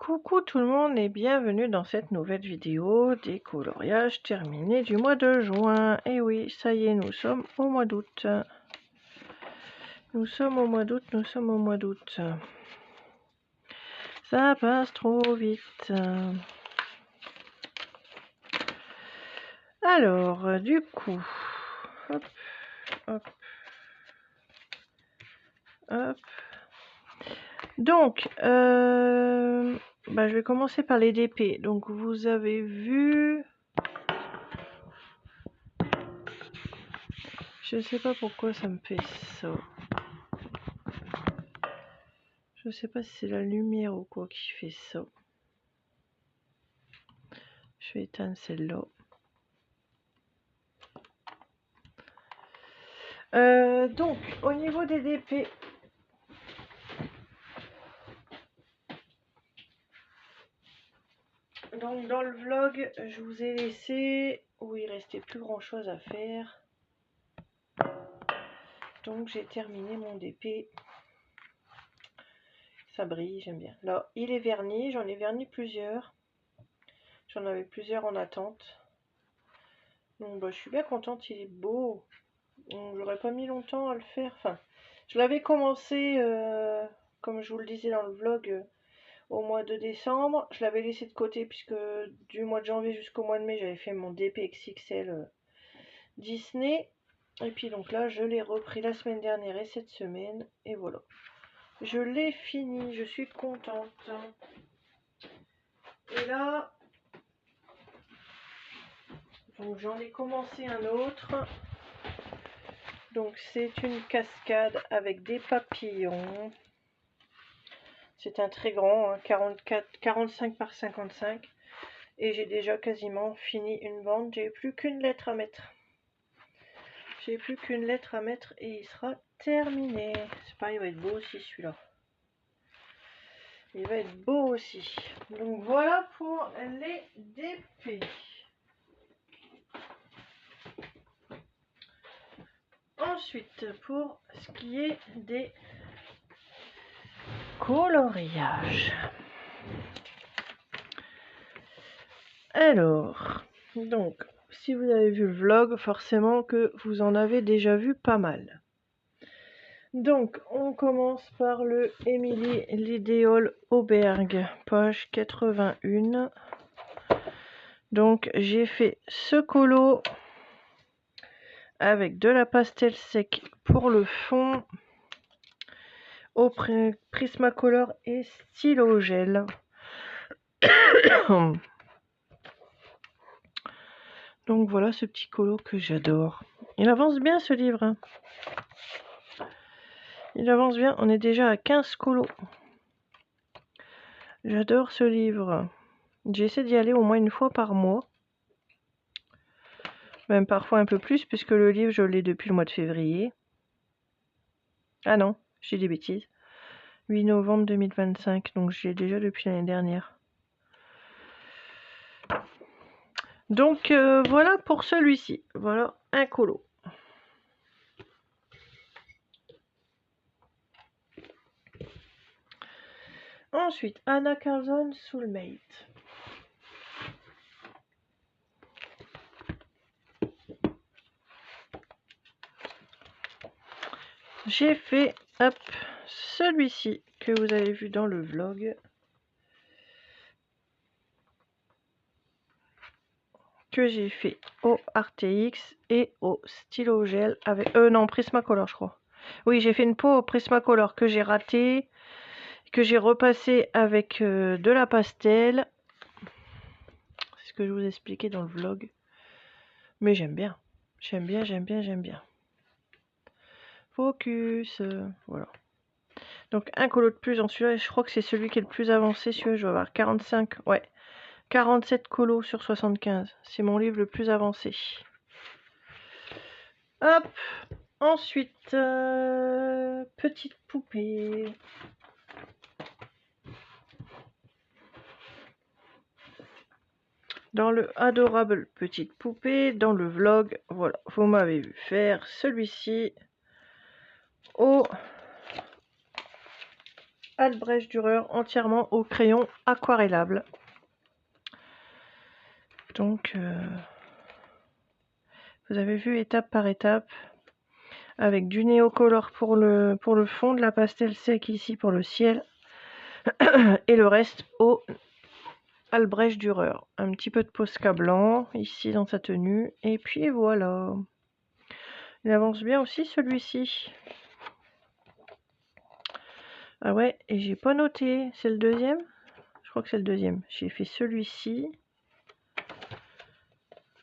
Coucou tout le monde et bienvenue dans cette nouvelle vidéo des coloriages terminés du mois de juin. Et oui, ça y est, nous sommes au mois d'août. Nous sommes au mois d'août. Ça passe trop vite. Alors, du coup, hop, hop, hop. Donc, je vais commencer par les DP. Donc, vous avez vu... Je sais pas pourquoi ça me fait ça. Je sais pas si c'est la lumière ou quoi qui fait ça. Je vais éteindre celle-là. Donc, au niveau des DP, donc dans le vlog, je vous ai laissé où il restait plus grand chose à faire. Donc, j'ai terminé mon DP. Ça brille, j'aime bien. Là, il est verni, j'en ai verni plusieurs. J'en avais plusieurs en attente. Donc, je suis bien contente, il est beau. J'aurais pas mis longtemps à le faire. Enfin, je l'avais commencé, comme je vous le disais dans le vlog, au mois de décembre. Je l'avais laissé de côté puisque du mois de janvier jusqu'au mois de mai, j'avais fait mon DP XXL Disney. Et puis donc là, je l'ai repris la semaine dernière et cette semaine. Et voilà. Je l'ai fini, je suis contente. Et là, donc j'en ai commencé un autre. Donc c'est une cascade avec des papillons. C'est un très grand, hein, 45 par 55. Et j'ai déjà quasiment fini une bande. J'ai plus qu'une lettre à mettre. J'ai plus qu'une lettre à mettre et il sera terminé. C'est pareil, il va être beau aussi celui-là. Il va être beau aussi. Donc voilà pour les DP. Ensuite, pour ce qui est des coloriages. Alors, donc, si vous avez vu le vlog, forcément que vous en avez déjà vu pas mal. Donc, on commence par le Emily l'Idéal Auberge, page 81. Donc, j'ai fait ce colo avec de la pastel sec pour le fond, au Prismacolor et stylo gel. Donc voilà ce petit colo que j'adore. Il avance bien ce livre. Hein. Il avance bien, on est déjà à 15 colos. J'adore ce livre. J'essaie d'y aller au moins une fois par mois. Même parfois un peu plus, puisque le livre, je l'ai depuis le mois de février. Ah non, j'ai des bêtises. 8 novembre 2025, donc je l'ai déjà depuis l'année dernière. Donc voilà pour celui-ci. Voilà un colo. Ensuite, Anna Carlson Soulmate. J'ai fait, hop, celui-ci que vous avez vu dans le vlog. Que j'ai fait au RTX et au stylo gel avec... non, Prismacolor, je crois. Oui, j'ai fait une peau au Prismacolor que j'ai raté, que j'ai repassé avec de la pastel. C'est ce que je vous expliquais dans le vlog. Mais j'aime bien. J'aime bien, j'aime bien, j'aime bien. Focus, voilà. Donc un colo de plus dans celui-là, je crois que c'est celui qui est le plus avancé, celui-là, je vais avoir 45, ouais. 47 colos sur 75. C'est mon livre le plus avancé. Hop. Ensuite, petite poupée. Dans le adorable petite poupée, dans le vlog, voilà, vous m'avez vu faire celui-ci au Albrecht Dürer entièrement au crayon aquarellable. Donc, vous avez vu étape par étape, avec du néocolor pour le fond, de la pastel sec ici pour le ciel, et le reste au Albrecht Dürer. Un petit peu de Posca blanc ici dans sa tenue, et puis voilà. Il avance bien aussi celui-ci. Ah ouais, et j'ai pas noté, c'est le deuxième? Je crois que c'est le deuxième. J'ai fait celui-ci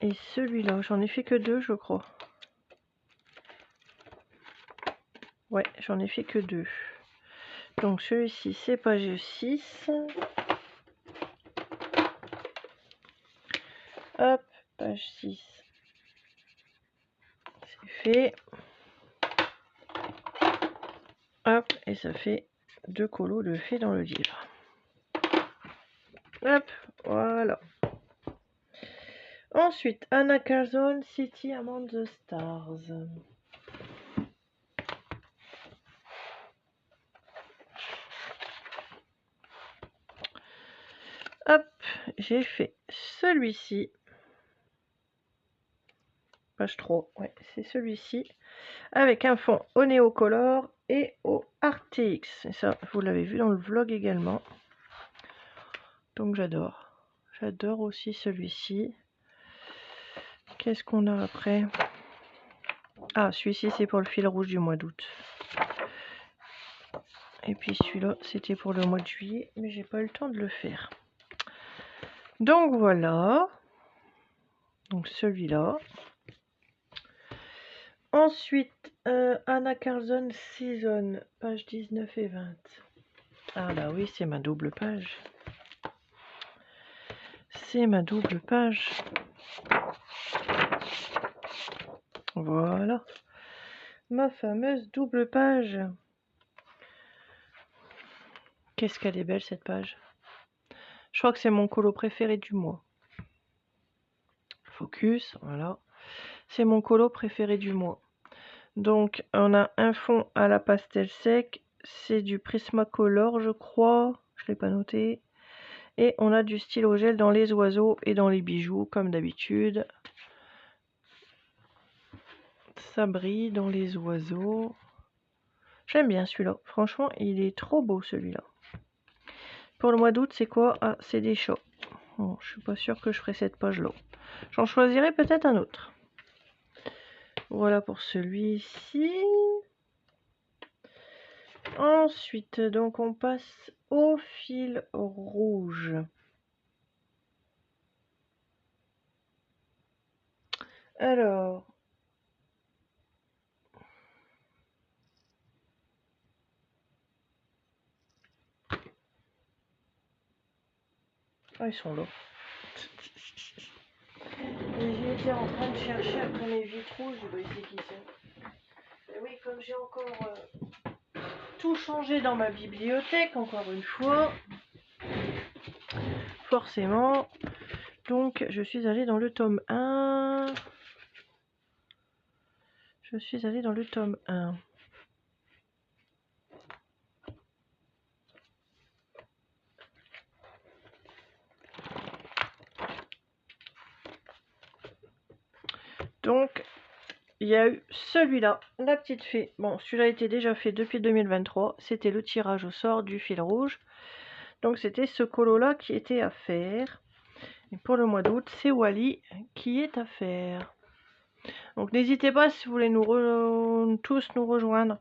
et celui-là. J'en ai fait que deux, je crois. Ouais, j'en ai fait que deux. Donc celui-ci, c'est page 6. Hop, page 6. C'est fait. Hop, et ça fait 2 colos de fait dans le livre. Hop, voilà. Ensuite, Anna Carlson, City Among the Stars. Hop, j'ai fait celui-ci. Page 3, ouais, c'est celui-ci. Avec un fond au néocolor et au RTX. Et ça, vous l'avez vu dans le vlog également. Donc j'adore. J'adore aussi celui-ci. Qu'est-ce qu'on a après? Ah, celui-ci, c'est pour le fil rouge du mois d'août. Et puis celui-là, c'était pour le mois de juillet, mais j'ai pas eu le temps de le faire. Donc voilà. Donc celui-là. Ensuite, Anna Carlson Season, page 19 et 20. Ah bah oui, c'est ma double page. C'est ma double page. Voilà. Ma fameuse double page. Qu'est-ce qu'elle est belle cette page. Je crois que c'est mon colo préféré du mois. Focus, voilà. C'est mon colo préféré du mois. Donc on a un fond à la pastel sec. C'est du Prismacolor, je crois. Je ne l'ai pas noté. Et on a du stylo gel dans les oiseaux et dans les bijoux, comme d'habitude. Ça brille dans les oiseaux. J'aime bien celui-là. Franchement, il est trop beau celui-là. Pour le mois d'août, c'est quoi? Ah, c'est des chats. Bon, je suis pas sûre que je ferai cette page-là. J'en choisirai peut-être un autre. Voilà pour celui-ci. Ensuite, donc on passe au fil rouge. Alors, ah, ils sont là. Et j'étais en train de chercher après mes vitres rouges. Je vais essayer qui c'est. Et oui, comme j'ai encore tout changé dans ma bibliothèque, encore une fois, forcément. Donc, je suis allée dans le tome 1. Je suis allée dans le tome 1. Donc, il y a eu celui-là, la petite fée. Bon, celui-là était déjà fait depuis 2023. C'était le tirage au sort du fil rouge. Donc, c'était ce colo-là qui était à faire. Et pour le mois d'août, c'est Wally qui est à faire. Donc, n'hésitez pas, si vous voulez tous nous rejoindre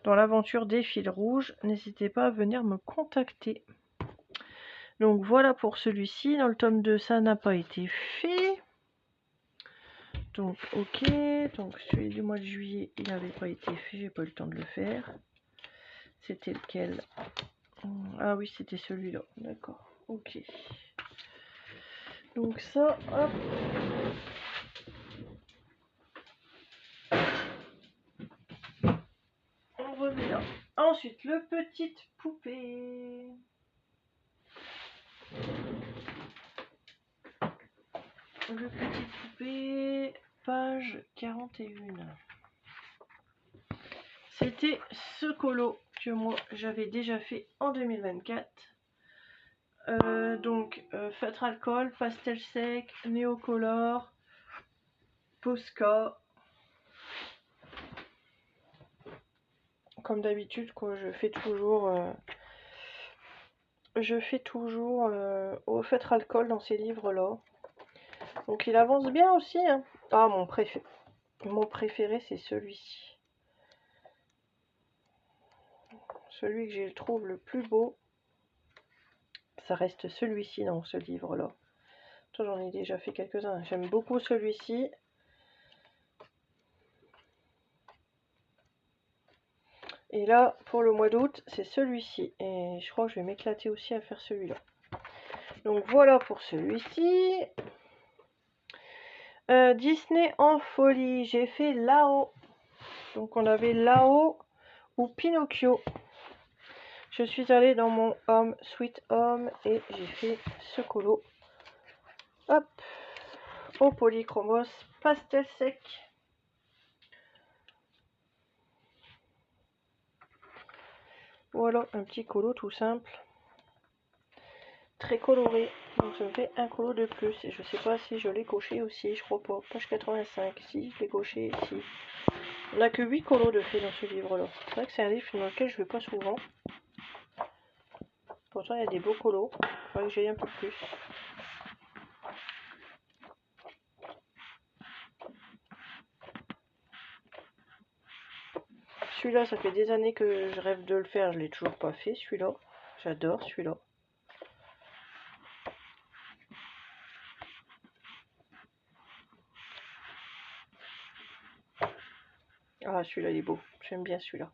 dans l'aventure des fils rouges, n'hésitez pas à venir me contacter. Donc, voilà pour celui-ci. Dans le tome 2, ça n'a pas été fait. Donc ok, donc celui du mois de juillet il n'avait pas été fait, j'ai pas eu le temps de le faire. C'était lequel? Ah oui, c'était celui-là, d'accord, ok. Donc ça, hop. On revient. Ensuite, le petite poupée. Le petite poupée, page 41. C'était ce colo que moi j'avais déjà fait en 2024. Donc feutre alcool, pastel sec, néocolor, Posca. Comme d'habitude, quoi, je fais toujours au feutre alcool dans ces livres-là. Donc il avance bien aussi, hein. Ah, mon préféré, c'est celui-ci. Celui que je trouve le plus beau, ça reste celui-ci dans ce livre-là. J'en ai déjà fait quelques-uns. J'aime beaucoup celui-ci. Et là, pour le mois d'août, c'est celui-ci. Et je crois que je vais m'éclater aussi à faire celui-là. Donc voilà pour celui-ci. Disney en folie. J'ai fait Là-haut. Donc on avait Là-haut ou Pinocchio. Je suis allée dans mon Home Sweet Home et j'ai fait ce colo. Hop. Au polychromos pastel sec. Voilà, un petit colo tout simple. Très coloré. Donc ça me fait un colo de plus. Et je sais pas si je l'ai coché aussi, je crois pas. Page 85. Si, je l'ai coché ici. On n'a que 8 colos de fait dans ce livre-là. C'est vrai que c'est un livre dans lequel je vais pas souvent. Pourtant, il y a des beaux colos. Il faudrait que j'aille un peu plus. Celui-là, ça fait des années que je rêve de le faire. Je l'ai toujours pas fait, celui-là. J'adore celui-là. Ah, celui-là, il est beau. J'aime bien celui-là.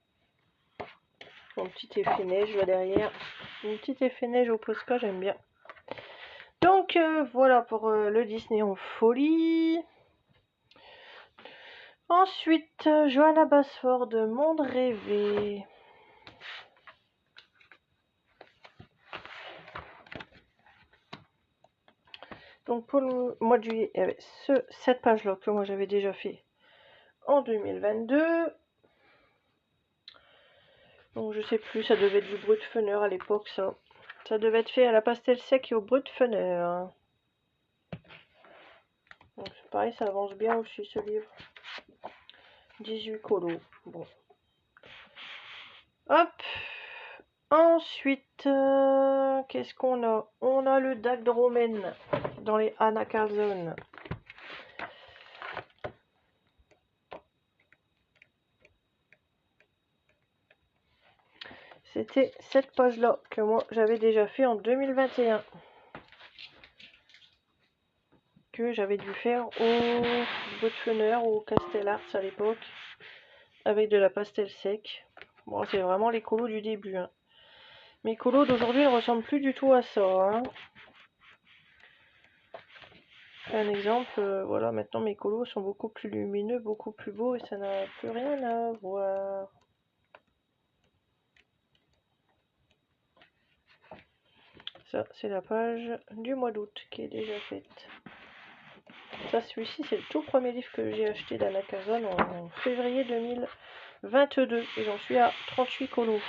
Mon petit effet neige là derrière. Mon petit effet neige au Posca, j'aime bien. Donc, voilà pour le Disney en folie. Ensuite, Johanna Basford, Monde rêvé. Donc pour le mois de juillet, il y avait cette page-là que moi j'avais déjà fait en 2022. Donc je sais plus, ça devait être du brut funner à l'époque ça. Ça devait être fait à la pastel sec et au brut funner. Donc c'est pareil, ça avance bien aussi ce livre. 18 colos. Bon. Hop. Ensuite, qu'est-ce qu'on a? On a le Dagdromen dans les Anna Carlson. C'était cette page-là que moi j'avais déjà fait en 2021. Que j'avais dû faire au Botfunner ou au Castellarts à l'époque. Avec de la pastel sec. Bon, c'est vraiment les colos du début. Hein. Mes colos d'aujourd'hui ne ressemblent plus du tout à ça. Hein. Un exemple, voilà, maintenant mes colos sont beaucoup plus lumineux, beaucoup plus beaux et ça n'a plus rien à voir. Ça, c'est la page du mois d'août qui est déjà faite. Ça, celui-ci, c'est le tout premier livre que j'ai acheté d'Anna Carlson en février 2022 et j'en suis à 38 colos.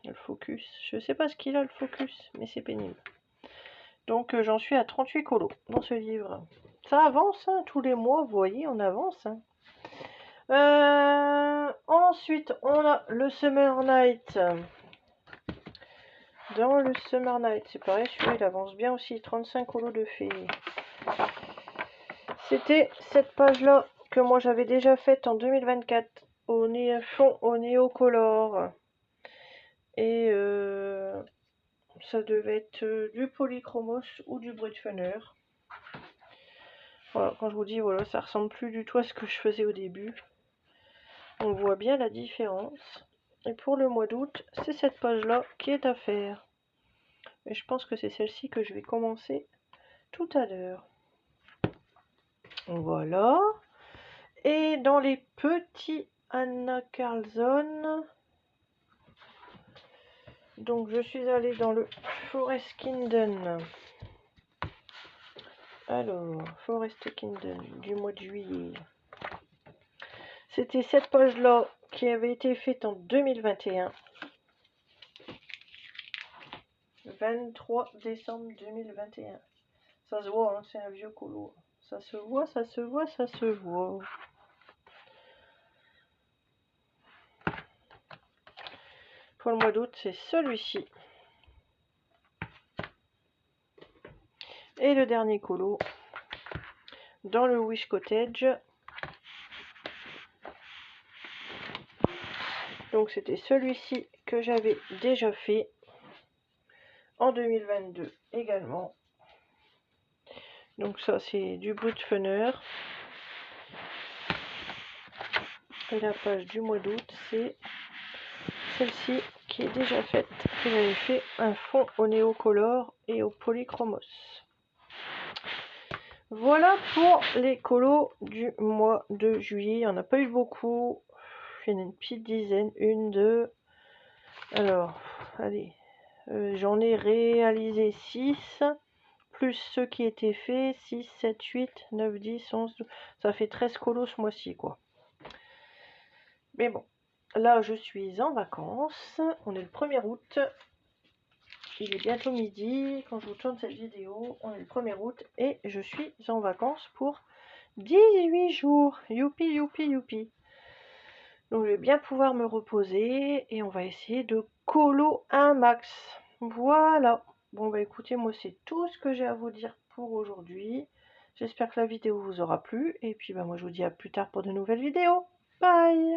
Le focus, je sais pas ce qu'il a le focus, mais c'est pénible. Donc j'en suis à 38 colos dans ce livre. Ça avance, hein, tous les mois, vous voyez, on avance. Hein. Ensuite, on a le Summer Night. Dans le Summer Night, c'est pareil, celui-là il avance bien aussi, 35 colos de fées. C'était cette page-là que moi j'avais déjà faite en 2024 au fond au néocolor. Et ça devait être du polychromos ou du brut funner. Voilà, quand je vous dis, voilà, ça ressemble plus du tout à ce que je faisais au début. On voit bien la différence. Et pour le mois d'août, c'est cette page-là qui est à faire. Et je pense que c'est celle-ci que je vais commencer tout à l'heure. Voilà. Et dans les petits Anna Carlson, donc je suis allée dans le Forest Kingdom. Alors, Forest Kingdom du mois de juillet. C'était cette page-là qui avait été faite en 2021. 23 décembre 2021. Ça se voit, hein, c'est un vieux colo. Ça se voit, ça se voit, ça se voit. Pour le mois d'août, c'est celui-ci. Et le dernier colo dans le Wish Cottage. Donc c'était celui-ci que j'avais déjà fait en 2022 également. Donc ça c'est du Brutfunner. Et la page du mois d'août c'est celle-ci qui est déjà faite. J'avais fait un fond au néocolor et au polychromos. Voilà pour les colos du mois de juillet. Il n'y en a pas eu beaucoup. Il y en a une petite dizaine. Une, deux. Alors, allez. J'en ai réalisé 6. Plus ceux qui étaient faits. 6, 7, 8, 9, 10, 11, 12. Ça fait 13 colos ce mois-ci, quoi. Mais bon. Là, je suis en vacances. On est le 1er août. Il est bientôt midi quand je vous tourne cette vidéo. On est le 1er août et je suis en vacances pour 18 jours. Youpi, youpi, youpi. Donc je vais bien pouvoir me reposer et on va essayer de colo un max. Voilà. Bon bah écoutez, moi c'est tout ce que j'ai à vous dire pour aujourd'hui. J'espère que la vidéo vous aura plu. Et puis bah moi je vous dis à plus tard pour de nouvelles vidéos. Bye!